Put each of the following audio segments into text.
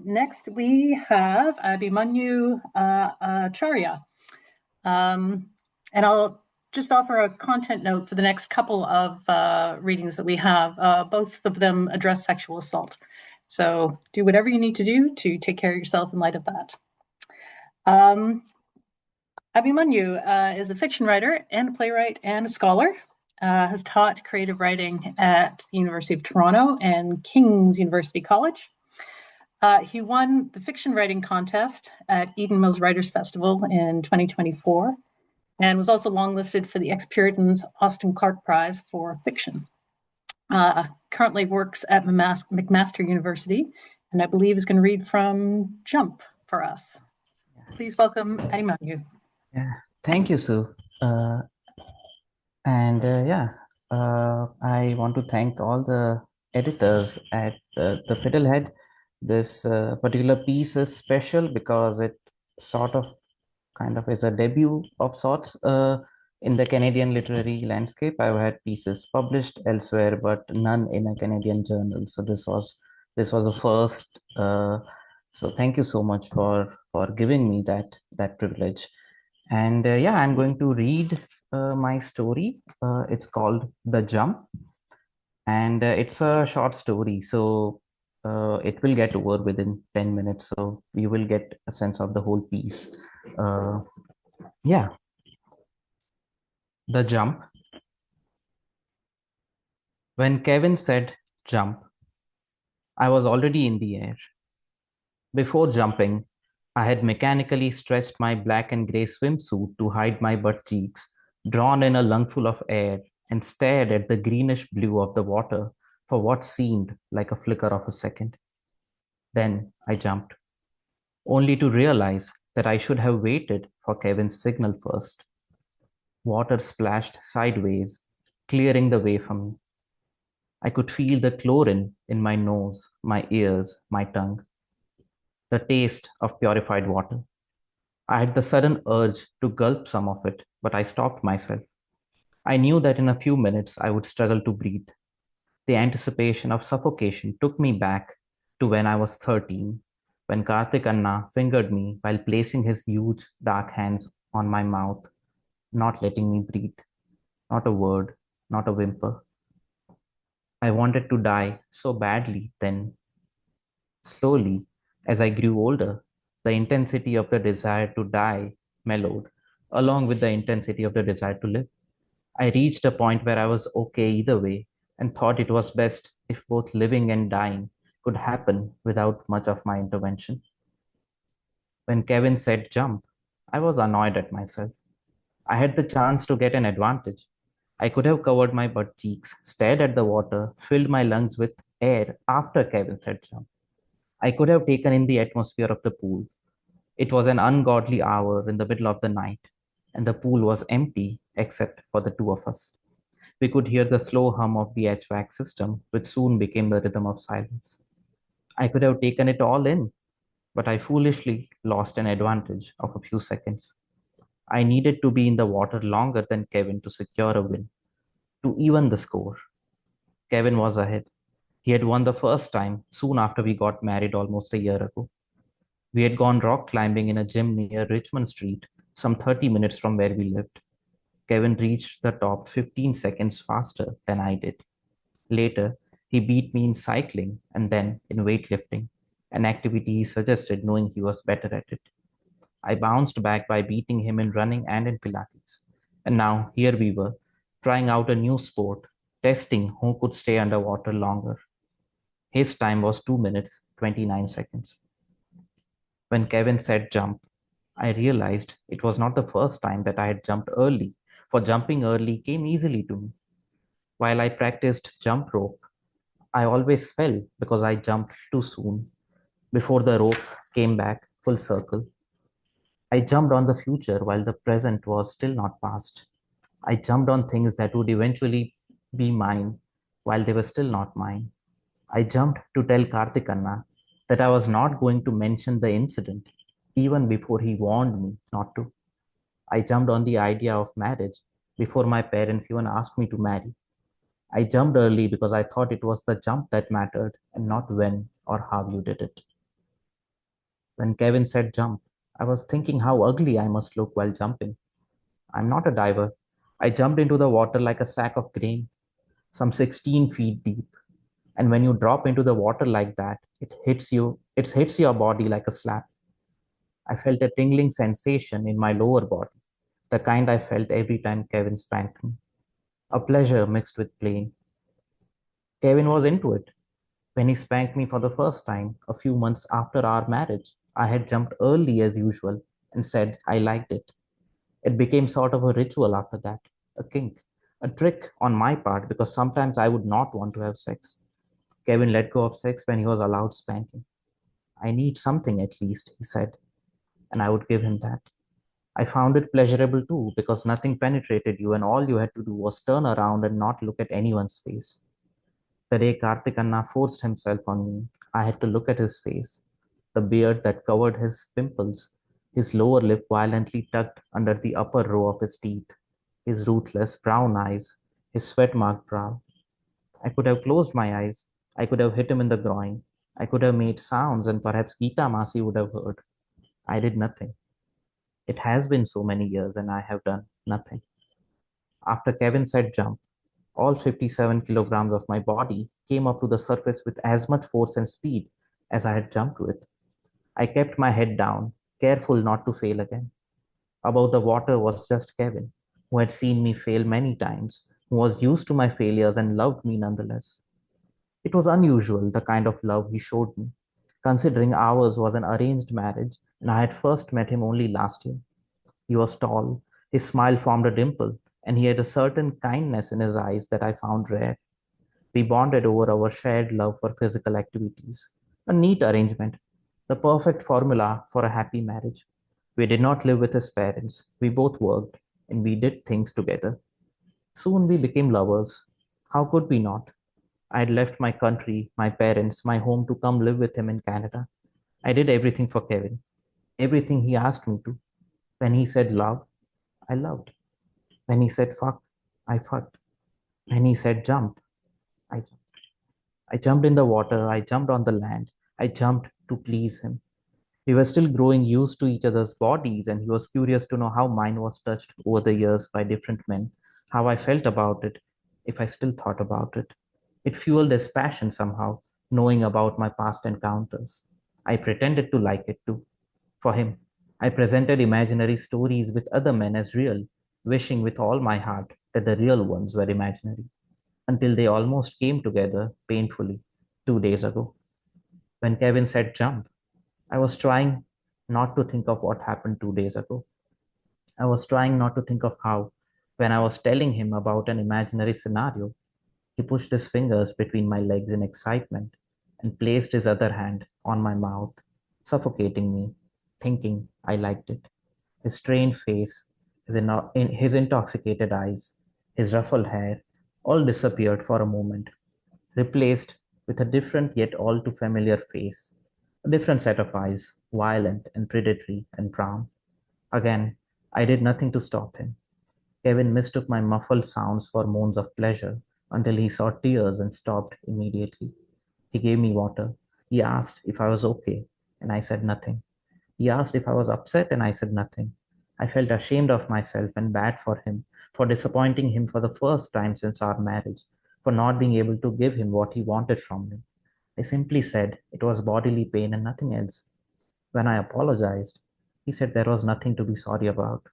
Next, we have Abhimanyu Acharya. And I'll just offer a content note for the next couple of readings that we have. Both of them address sexual assault. So do whatever you need to do to take care of yourself in light of that. Abhimanyu is a fiction writer and a playwright and a scholar. Has taught creative writing at the University of Toronto and King's University College. He won the fiction writing contest at Eden Mills Writers Festival in 2024 and was also longlisted for the Ex-Puritan's Austin Clarke Prize for fiction. Currently works at McMaster University, and I believe is going to read from Jump for us. Please welcome Abhimanyu. Yeah, thank you, Sue. I want to thank all the editors at the Fiddlehead. This particular piece is special because it kind of is a debut of sorts in the Canadian literary landscape. I've had pieces published elsewhere, but none in a Canadian journal. So this was a first. So thank you so much for giving me that privilege. And I'm going to read my story. It's called The Jump, and it's a short story, so it will get over within 10 minutes, so you will get a sense of the whole piece. The Jump. When Kevin said jump, I was already in the air. Before jumping, I had mechanically stretched my black and gray swimsuit to hide my butt cheeks, drawn in a lungful of air, and stared at the greenish blue of the water for what seemed like a flicker of a second. Then I jumped, only to realize that I should have waited for Kevin's signal first. Water splashed sideways, clearing the way for me. I could feel the chlorine in my nose, my ears, my tongue. The taste of purified water. I had the sudden urge to gulp some of it, but I stopped myself. I knew that in a few minutes I would struggle to breathe. The anticipation of suffocation took me back to when I was 13, when Karthik Anna fingered me while placing his huge dark hands on my mouth, not letting me breathe. Not a word, not a whimper. I wanted to die so badly then. Slowly, as I grew older, the intensity of the desire to die mellowed, along with the intensity of the desire to live. I reached a point where I was okay either way and thought it was best if both living and dying could happen without much of my intervention. When Kevin said jump, I was annoyed at myself. I had the chance to get an advantage. I could have covered my butt cheeks, stared at the water, filled my lungs with air after Kevin said jump. I could have taken in the atmosphere of the pool. It was an ungodly hour in the middle of the night, and the pool was empty except for the two of us. We could hear the slow hum of the HVAC system, which soon became the rhythm of silence. I could have taken it all in, but I foolishly lost an advantage of a few seconds. I needed to be in the water longer than Kevin to secure a win, to even the score. Kevin was ahead. He had won the first time soon after we got married almost a year ago. We had gone rock climbing in a gym near Richmond Street, some 30 minutes from where we lived. Kevin reached the top 15 seconds faster than I did. Later, he beat me in cycling and then in weightlifting, an activity he suggested knowing he was better at it. I bounced back by beating him in running and in Pilates. And now here we were, trying out a new sport, testing who could stay underwater longer. His time was 2 minutes, 29 seconds. When Kevin said jump, I realized it was not the first time that I had jumped early, for jumping early came easily to me. While I practiced jump rope, I always fell because I jumped too soon, before the rope came back full circle. I jumped on the future while the present was still not past. I jumped on things that would eventually be mine while they were still not mine. I jumped to tell Karthik Anna that I was not going to mention the incident, even before he warned me not to. I jumped on the idea of marriage before my parents even asked me to marry. I jumped early because I thought it was the jump that mattered and not when or how you did it. When Kevin said jump, I was thinking how ugly I must look while jumping. I'm not a diver. I jumped into the water like a sack of grain, some 16 feet deep. And when you drop into the water like that, it hits your body like a slap. I felt a tingling sensation in my lower body, the kind I felt every time Kevin spanked me. A pleasure mixed with pain. Kevin was into it. When he spanked me for the first time, a few months after our marriage, I had jumped early as usual and said I liked it. It became sort of a ritual after that, a kink, a trick on my part because sometimes I would not want to have sex. Kevin let go of sex when he was allowed spanking. I need something at least, he said, and I would give him that. I found it pleasurable too because nothing penetrated you and all you had to do was turn around and not look at anyone's face. The day Karthik forced himself on me, I had to look at his face, the beard that covered his pimples, his lower lip violently tucked under the upper row of his teeth, his ruthless brown eyes, his sweat-marked brow. I could have closed my eyes. I could have hit him in the groin. I could have made sounds and perhaps Geeta Masi would have heard. I did nothing. It has been so many years and I have done nothing. After Kevin said jump, all 57 kilograms of my body came up to the surface with as much force and speed as I had jumped with. I kept my head down, careful not to fail again. Above the water was just Kevin, who had seen me fail many times, who was used to my failures and loved me nonetheless. It was unusual, the kind of love he showed me, considering ours was an arranged marriage and I had first met him only last year. He was tall, his smile formed a dimple, and he had a certain kindness in his eyes that I found rare. We bonded over our shared love for physical activities. A neat arrangement, the perfect formula for a happy marriage. We did not live with his parents. We both worked, and we did things together. Soon we became lovers. How could we not? I had left my country, my parents, my home to come live with him in Canada. I did everything for Kevin, everything he asked me to. When he said love, I loved. When he said fuck, I fucked. When he said jump, I jumped. I jumped in the water, I jumped on the land, I jumped to please him. We were still growing used to each other's bodies, and he was curious to know how mine was touched over the years by different men, how I felt about it, if I still thought about it. It fueled his passion somehow, knowing about my past encounters. I pretended to like it too. For him, I presented imaginary stories with other men as real, wishing with all my heart that the real ones were imaginary, until they almost came together painfully 2 days ago. When Kevin said jump, I was trying not to think of what happened 2 days ago. I was trying not to think of how, when I was telling him about an imaginary scenario, he pushed his fingers between my legs in excitement and placed his other hand on my mouth, suffocating me, thinking I liked it. His strained face, his intoxicated eyes, his ruffled hair, all disappeared for a moment, replaced with a different yet all too familiar face, a different set of eyes, violent and predatory and brown. Again, I did nothing to stop him. Kevin mistook my muffled sounds for moans of pleasure until he saw tears and stopped immediately. He gave me water. He asked if I was okay, and I said nothing. He asked if I was upset, and I said nothing. I felt ashamed of myself and bad for him, for disappointing him for the first time since our marriage, for not being able to give him what he wanted from me. I simply said it was bodily pain and nothing else. When I apologized, he said there was nothing to be sorry about.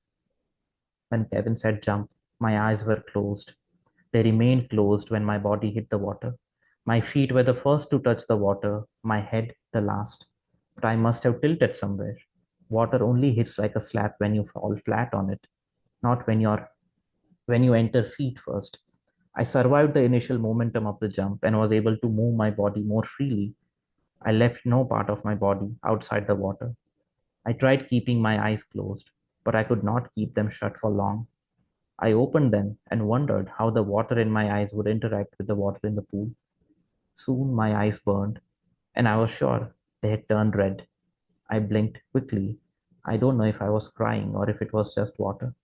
When Kevin said jump, my eyes were closed. They remained closed when my body hit the water. My feet were the first to touch the water, my head the last. But I must have tilted somewhere. Water only hits like a slap when you fall flat on it, not when you enter feet first. I survived the initial momentum of the jump and was able to move my body more freely. I left no part of my body outside the water. I tried keeping my eyes closed, but I could not keep them shut for long. I opened them and wondered how the water in my eyes would interact with the water in the pool. Soon my eyes burned, and I was sure they had turned red. I blinked quickly. I don't know if I was crying or if it was just water.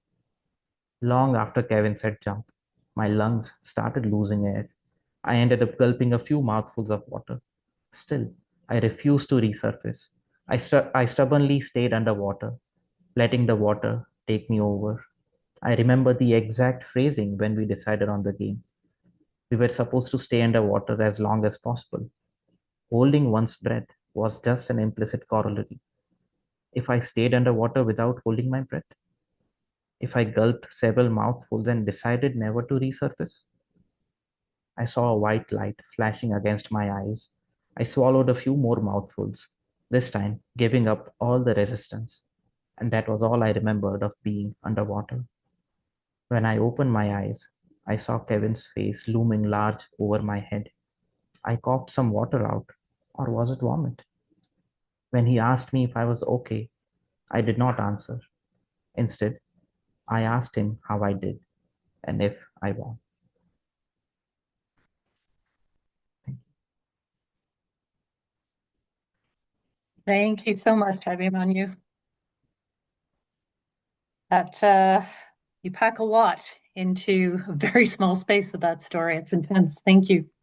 Long after Kevin said jump, my lungs started losing air. I ended up gulping a few mouthfuls of water. Still, I refused to resurface. I stubbornly stayed underwater, letting the water take me over. I remember the exact phrasing when we decided on the game. We were supposed to stay underwater as long as possible. Holding one's breath was just an implicit corollary. If I stayed underwater without holding my breath, if I gulped several mouthfuls and decided never to resurface, I saw a white light flashing against my eyes. I swallowed a few more mouthfuls, this time giving up all the resistance, and that was all I remembered of being underwater. When I opened my eyes, I saw Kevin's face looming large over my head. I coughed some water out, or was it vomit? When he asked me if I was okay, I did not answer. Instead, I asked him how I did and if I won. Thank you so much, Abhimanyu. That you pack a lot into a very small space with that story. It's intense. Thank you.